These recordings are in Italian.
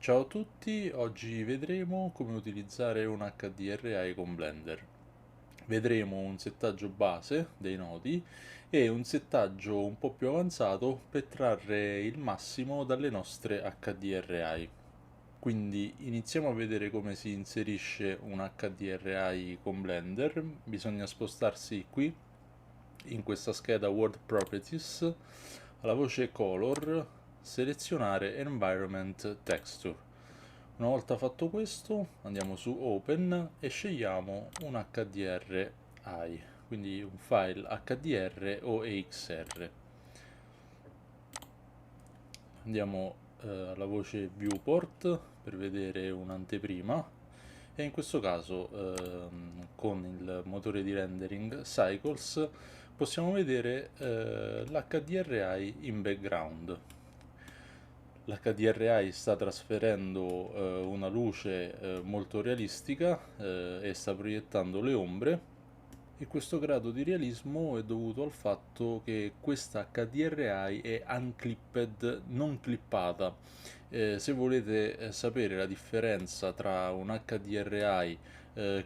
Ciao a tutti, oggi vedremo come utilizzare un HDRI con Blender. Vedremo un settaggio base dei nodi e un settaggio un po' più avanzato per trarre il massimo dalle nostre HDRI. Quindi iniziamo a vedere come si inserisce un HDRI con Blender. Bisogna spostarsi qui in questa scheda World Properties, alla voce Color, selezionare Environment Texture. Una volta fatto questo andiamo su Open e scegliamo un HDRI, quindi un file HDR o EXR. Andiamo alla voce Viewport per vedere un'anteprima e in questo caso con il motore di rendering Cycles possiamo vedere l'HDRI in background. L'HDRI sta trasferendo una luce molto realistica e sta proiettando le ombre, e questo grado di realismo è dovuto al fatto che questa HDRI è unclipped, non clippata. Se volete sapere la differenza tra un HDRI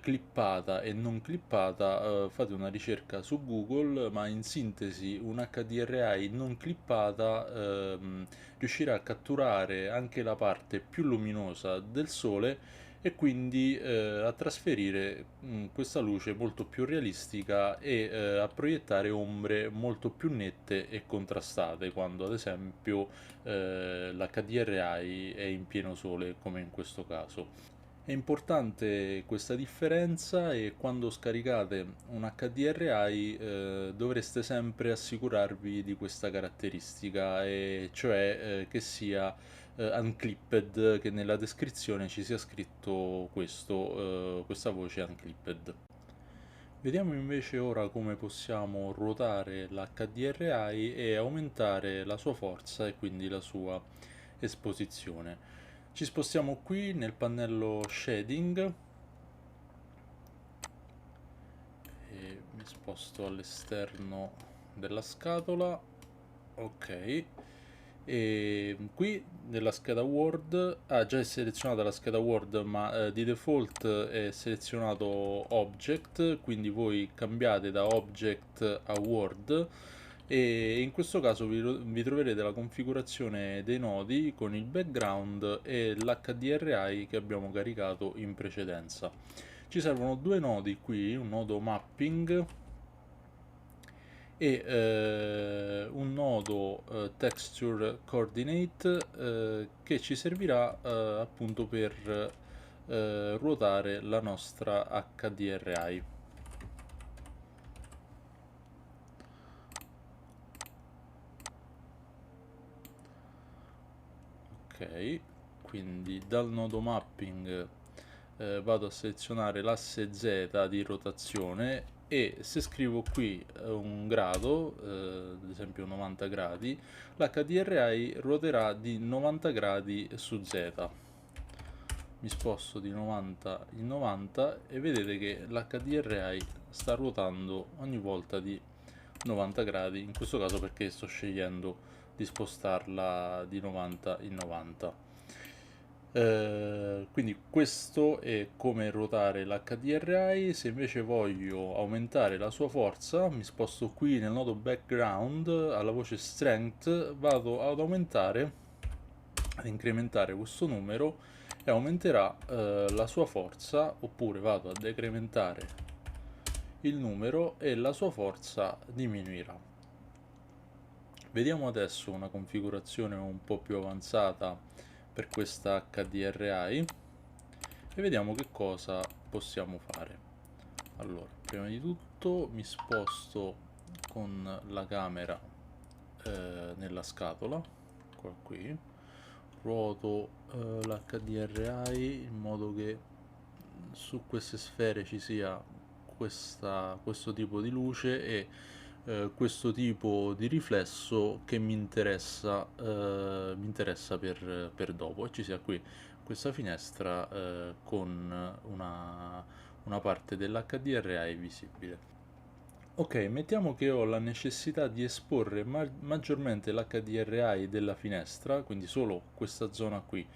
clippata e non clippata, fate una ricerca su Google, ma in sintesi un HDRI non clippata riuscirà a catturare anche la parte più luminosa del sole e quindi a trasferire questa luce molto più realistica e a proiettare ombre molto più nette e contrastate quando ad esempio l'HDRI è in pieno sole come in questo caso. È importante questa differenza e quando scaricate un HDRI dovreste sempre assicurarvi di questa caratteristica, e cioè che sia unclipped, che nella descrizione ci sia scritto questo, questa voce unclipped. Vediamo invece ora come possiamo ruotare l'HDRI e aumentare la sua forza e quindi la sua esposizione. Ci spostiamo qui nel pannello shading e mi sposto all'esterno della scatola. Ok, e qui nella scheda Word già è selezionata la scheda Word, ma di default è selezionato Object, quindi voi cambiate da Object a Word e in questo caso vi troverete la configurazione dei nodi con il background e l'HDRI che abbiamo caricato in precedenza. Ci servono due nodi qui, un nodo mapping e un nodo texture coordinate che ci servirà appunto per ruotare la nostra HDRI. Ok, quindi dal nodo mapping vado a selezionare l'asse Z di rotazione e se scrivo qui un grado, ad esempio 90 gradi, l'HDRI ruoterà di 90 gradi su Z. Mi sposto di 90 in 90 e vedete che l'HDRI sta ruotando ogni volta di 90 gradi, in questo caso perché sto scegliendo di spostarla di 90 in 90. Quindi questo è come ruotare l'HDRI. Se invece voglio aumentare la sua forza, mi sposto qui nel nodo background alla voce strength, vado ad aumentare, ad incrementare questo numero e aumenterà la sua forza, oppure vado a decrementare il numero e la sua forza diminuirà. Vediamo adesso una configurazione un po' più avanzata per questa HDRI e vediamo che cosa possiamo fare. Allora, prima di tutto mi sposto con la camera nella scatola, qua qui, ruoto l'HDRI in modo che su queste sfere ci sia questo tipo di luce e questo tipo di riflesso che mi interessa per dopo, e ci sia qui questa finestra con una parte dell'HDRI visibile. Ok, mettiamo che ho la necessità di esporre maggiormente l'HDRI della finestra, quindi solo questa zona qui,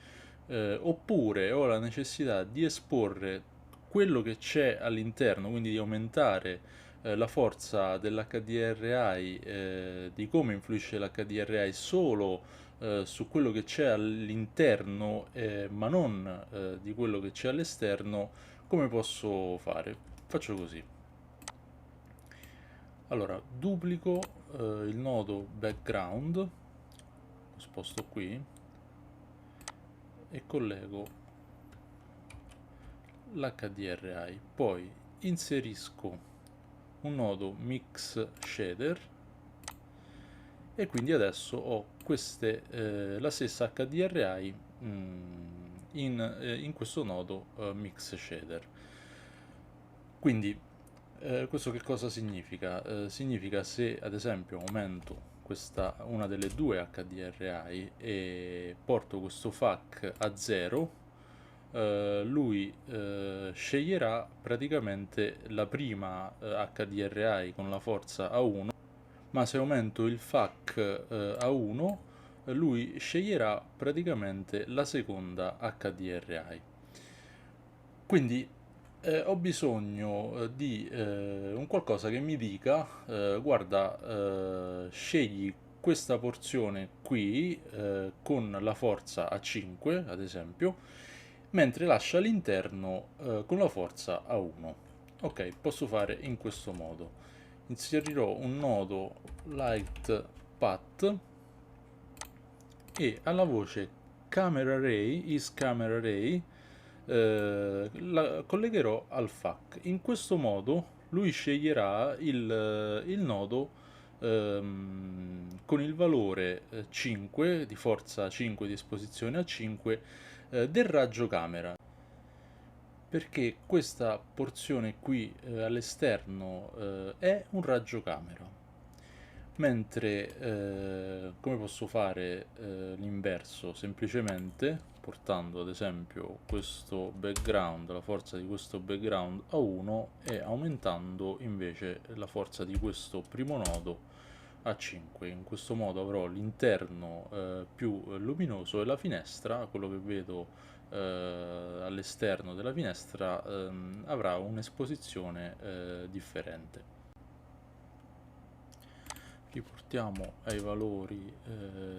oppure ho la necessità di esporre quello che c'è all'interno, quindi di aumentare la forza dell'HDRI, di come influisce l'HDRI solo su quello che c'è all'interno, ma non di quello che c'è all'esterno. Come posso fare? Faccio così. Allora, duplico il nodo background, lo sposto qui e collego l'HDRI. Poi inserisco un nodo mix shader e quindi adesso ho la stessa HDRI in questo nodo mix shader. Quindi questo che cosa significa? Significa se ad esempio aumento una delle due HDRI e porto questo FAC a 0, lui sceglierà praticamente la prima HDRI con la forza a 1, ma se aumento il FAC a 1, lui sceglierà praticamente la seconda HDRI. Quindi ho bisogno di un qualcosa che mi dica, guarda, scegli questa porzione qui con la forza a 5, ad esempio, mentre lascia l'interno con la forza a 1. Ok, posso fare in questo modo. Inserirò un nodo light path e alla voce camera array is camera array la collegherò al FAC. In questo modo lui sceglierà il nodo con il valore 5 di forza 5 di esposizione a 5 del raggio camera, perché questa porzione qui all'esterno è un raggio camera, mentre come posso fare l'inverso? Semplicemente portando ad esempio questo background, la forza di questo background a 1 e aumentando invece la forza di questo primo nodo a 5. In questo modo avrò l'interno più luminoso e la finestra, quello che vedo all'esterno della finestra, avrà un'esposizione differente. Riportiamo ai valori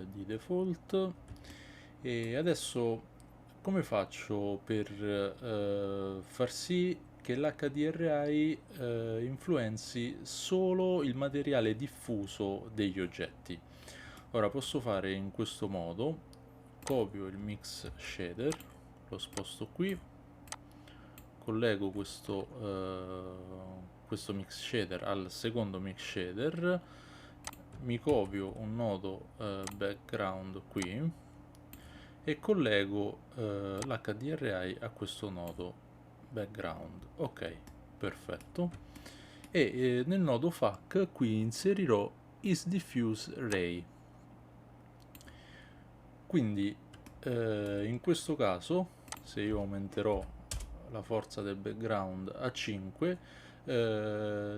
di default e adesso come faccio per far sì che l'HDRI influenzi solo il materiale diffuso degli oggetti? Ora posso fare in questo modo: copio il mix shader, lo sposto qui, collego questo mix shader al secondo mix shader, mi copio un nodo background qui e collego l'HDRI a questo nodo background. Ok, perfetto. E nel nodo FAC qui inserirò isDiffuseRay. Quindi in questo caso, se io aumenterò la forza del background a 5,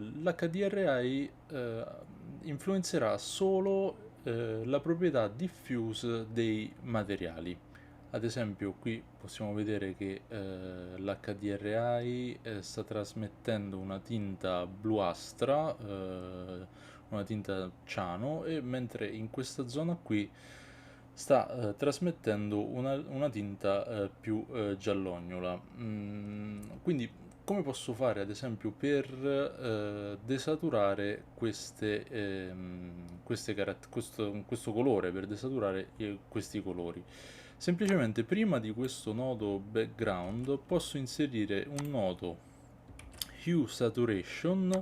l'HDRI influenzerà solo la proprietà diffuse dei materiali. Ad esempio qui possiamo vedere che l'HDRI sta trasmettendo una tinta bluastra, una tinta ciano, e mentre in questa zona qui sta trasmettendo una tinta più giallognola. Quindi come posso fare ad esempio per desaturare questo colore, per desaturare questi colori? Semplicemente prima di questo nodo background posso inserire un nodo hue saturation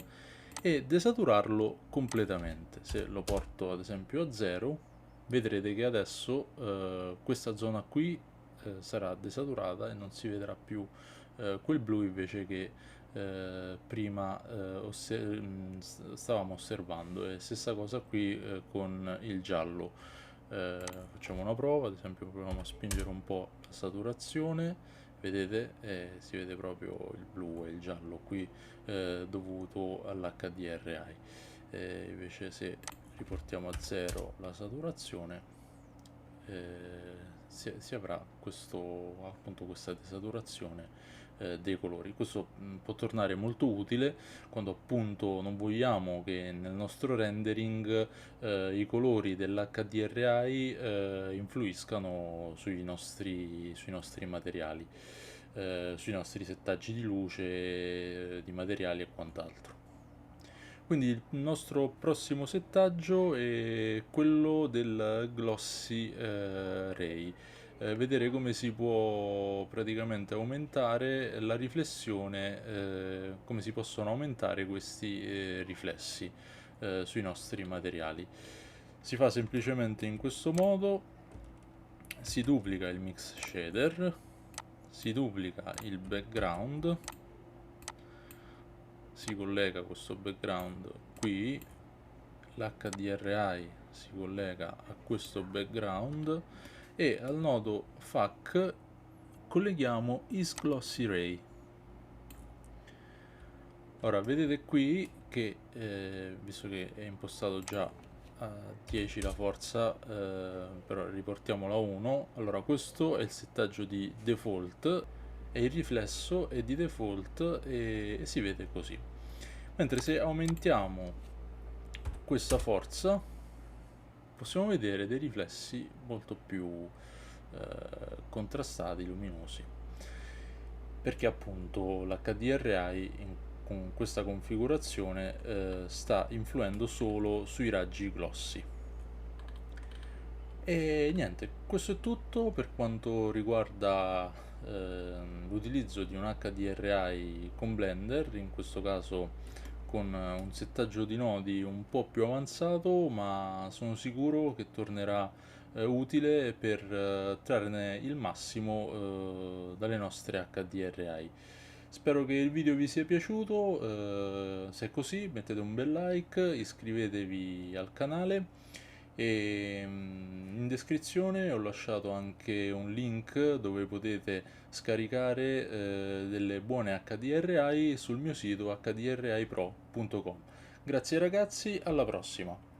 e desaturarlo completamente. Se lo porto ad esempio a 0, vedrete che adesso questa zona qui sarà desaturata e non si vedrà più quel blu invece che prima stavamo osservando. E stessa cosa qui con il giallo. Facciamo una prova, ad esempio proviamo a spingere un po' la saturazione, vedete, si vede proprio il blu e il giallo qui dovuto all'HDRI. Invece se riportiamo a 0 la saturazione, si avrà appunto questa desaturazione dei colori. Questo può tornare molto utile quando appunto non vogliamo che nel nostro rendering i colori dell'HDRI influiscano sui nostri materiali, sui nostri settaggi di luce, di materiali e quant'altro. Quindi il nostro prossimo settaggio è quello del Glossy Ray. Vedere come si può praticamente aumentare la riflessione, come si possono aumentare questi riflessi sui nostri materiali. Si fa semplicemente in questo modo: si duplica il mix shader, si duplica il background, si collega questo background qui, l'HDRI si collega a questo background e al nodo FAC colleghiamo isGlossyRay. Ora vedete qui che visto che è impostato già a 10 la forza, però riportiamolo a 1. Allora questo è il settaggio di default e il riflesso è di default e si vede così. Mentre se aumentiamo questa forza possiamo vedere dei riflessi molto più contrastati, luminosi, perché appunto l'HDRI con questa configurazione sta influendo solo sui raggi glossy. E niente, questo è tutto per quanto riguarda l'utilizzo di un HDRI con Blender, in questo caso con un settaggio di nodi un po' più avanzato, ma sono sicuro che tornerà utile per trarne il massimo dalle nostre HDRI. Spero che il video vi sia piaciuto, se è così mettete un bel like, iscrivetevi al canale e in descrizione ho lasciato anche un link dove potete scaricare delle buone HDRI sul mio sito hdripro.com. Grazie ragazzi, alla prossima!